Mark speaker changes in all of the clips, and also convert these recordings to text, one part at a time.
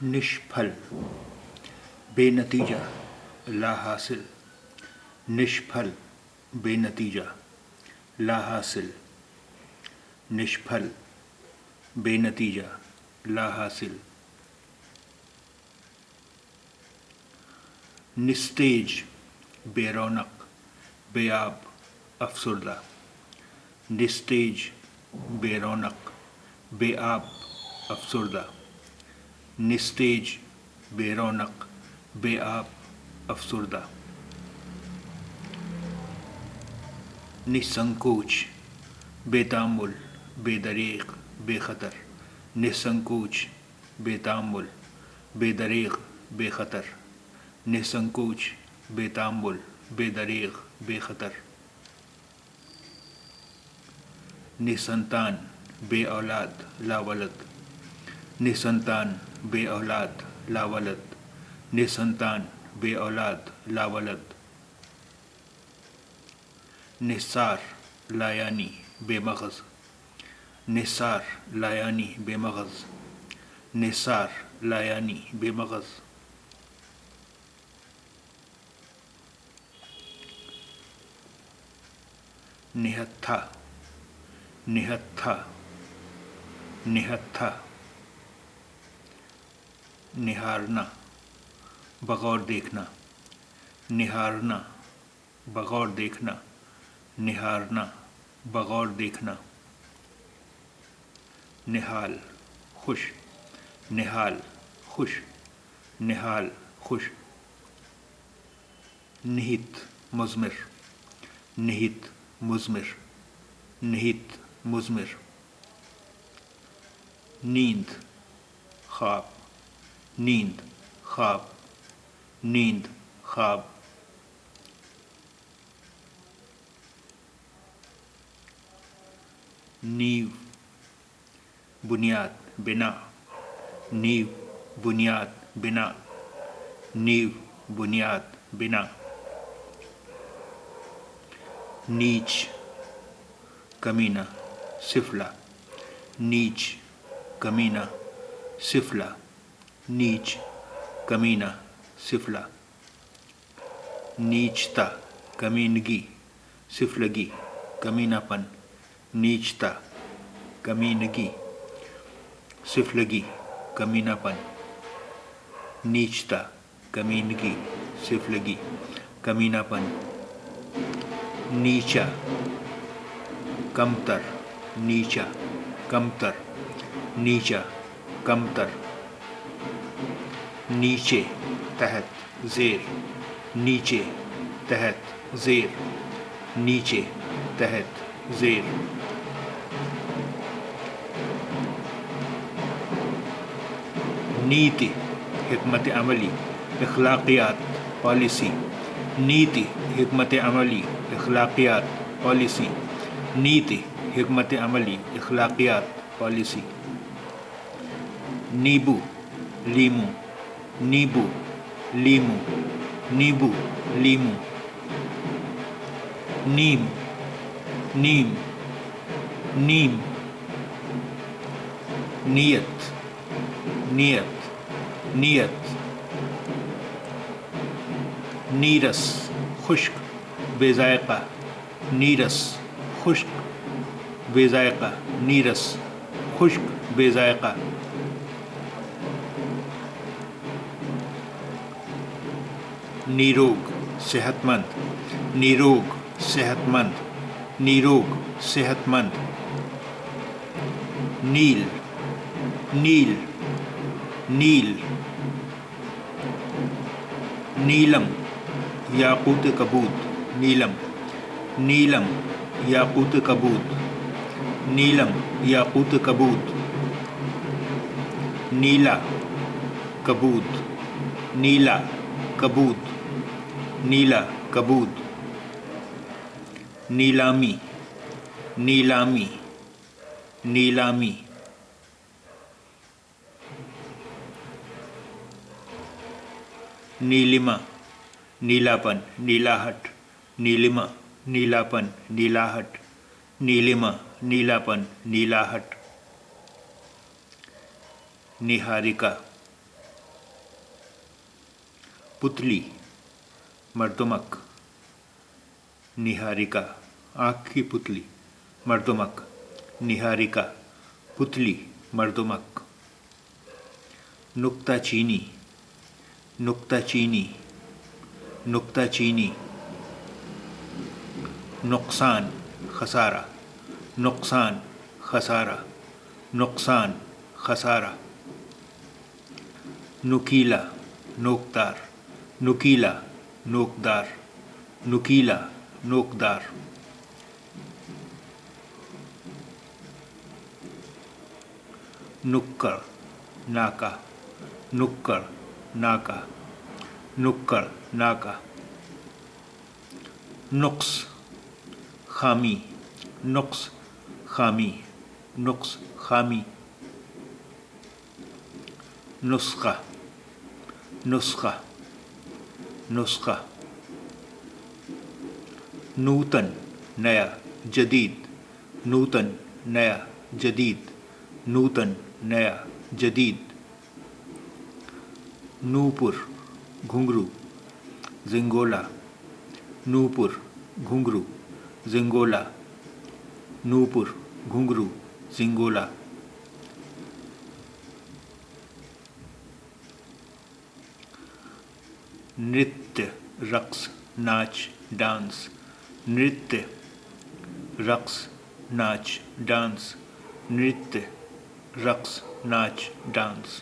Speaker 1: निष्फल, बेनतीजा, ला हासिल। निष्फल, बेनतीजा, ला हासिल। निष्फल, बेनतीजा, ला हासिल। निस्तेज, बेरौनक, बेआब, अफसरदा। निस्तेज, बेरौनक, बेआब, अफसरदा। निस्तेज, बेरौनक, बेआब, अफसरदा। निसंकोच, बेतामुल, बेदरीग, बेखतर। निसंकोच, बेतामुल, बेदरीग, बेखतर। निसंकोच, बेतामुल, बेदरीग, बेखतर। निसंतान, बे औलाद, लावलद। निसंतान, बे औलाद, लावलद। निसंतान, बे औलाद, लावलद। निसार, लायानी, बेमगज। निसार, लायानी, बेमगज। निसार, लायानी, बेमगज। निहत्था, निहत्था, निहत्था। निहारना, बगौर देखना। निहारना, बगौर देखना। निहारना, बगौर देखना। निहाल, खुश। निहाल, खुश। निहाल, खुश। निहित, मुज़मिर। निहित, मुज़मिर। निहित, मुज़मिर। नींद, ख्वाब। नींद, ख्वाब। नींद, ख्वाब। नींव, बुनियाद, बिना। नींव, बुनियाद, बिना। नींव, बुनियाद, बिना। नीच, कमीना, सिफला। नीच, कमीना, सिफला। नीच, कमीना, सिफला। नीचता, कमीनगी, सिफलगी, कमीनापन। नीचता, कमीनगी, सिफलगी, कमीनापन। नीचता, कमीनगी, सिफलगी, कमीनापन। नीचा, कमतर। नीचा, कमतर। नीचा, कमतर। नीचे, तहत, ज़ेर। नीचे, तहत, ज़ेर। नीचे, तहत, ज़ेर। नीति, हिकमत अमली, अखलाकियात, पॉलिसी। नीति, हिकमत अमली, अखलाकियात, पॉलिसी। नीति, हिकमत अमली, अखलाकियात, पॉलिसी। नींबू, लीमू। नींबू, लीमू। नींबू, लीमू। नीम, नीम, नीम। नियत, नियत, नियत। नीरस, खुश्क, बेज़ायक़ा। नीरस, खुश्क, बेज़ायक़ा। नीरस, खुश्क, बेज़ायक़ा। निरोग, सेहतमंद। निरोग, सेहतमंद। निरोग, सेहतमंद। नील, नील, नील। नीलम, याकूत कबूत। नीलम, नीलम, याकूत कबूत। नीलम, याकूत कबूत। नीला, कबूत। नीला, कबूत। नीला, कबूत। नीलामी, नीलामी, नीलामी। नीलिमा, नीलापन, नीलाहट। नीलिमा, नीलापन, नीलाहट। नीलिमा, नीलापन, नीलाहट। निहारिका, पुतली मर्दमक, निहारिका आँख की पुतली, मर्दमक, निहारिका पुतली मर्दमक। नुक्ताचीनी, नुक्ताचीनी, नुक्ताचीनी। नुकसान खसारा, नुकसान खसारा, नुकसान खसारा। नुकीला नोकदार, नुकीला नोकदार, नुकीला नोकदार। नुक्कड़ नाका, नुक्कड़ नाका, नुक्कड़ नाका। नुक्स खामी, नुक्स खामी, नुक्स खामी। नुस्खा, नुस्खा, नुस्खा। नूतन नया जदीद, नूतन नया जदीद, नूतन नया जदीद। नूपुर घुंघरू, जिंगोला, नूपुर घुंघरू, जिंगोला, नूपुर घुंघरू, जिंगोला। नृत्य रक्स नाच डांस, नृत्य रक्स नाच डांस, नृत्य रक्स नाच डांस।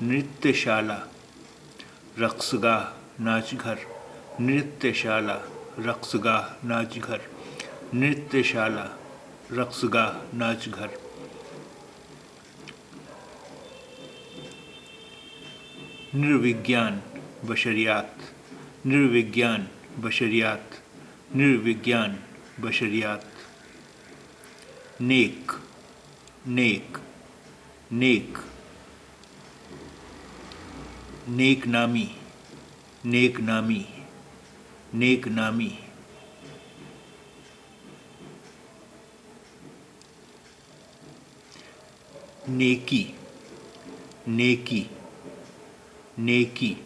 Speaker 1: नृत्यशाला रक्सगाह नाचघर, नृत्यशाला रक्सगाह नाचघर, नृत्यशाला रक्सगाह नाचघर। निर्विज्ञान बशरियात, निर्विज्ञान बशरियात, निर्विज्ञान बशरियात। नेक, नेक, नेक। नेक नामी, नेक नामी, नेक नामी। नेकी, नेकी, नेकी।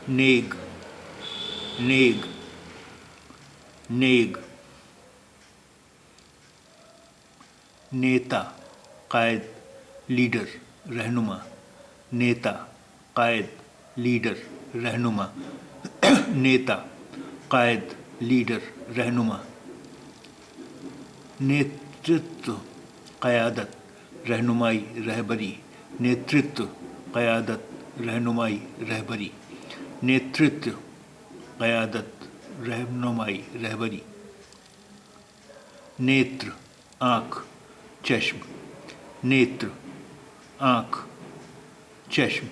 Speaker 1: नेग, नेग, नेग। नेता कायद लीडर रहनुमा, नेता कायद लीडर रहनुमा, नेता कायद लीडर रहनुमा। नेतृत्व क़यादत रहनुमाई रहबरी, नेतृत्व क़यादत रहनुमाई रहबरी, नेतृत्व क़यादत रहनुमाई रहबरी। नेत्र आँख चश्म, नेत्र आँख चश्म,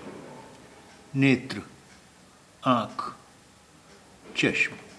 Speaker 1: नेत्र आँख चश्म।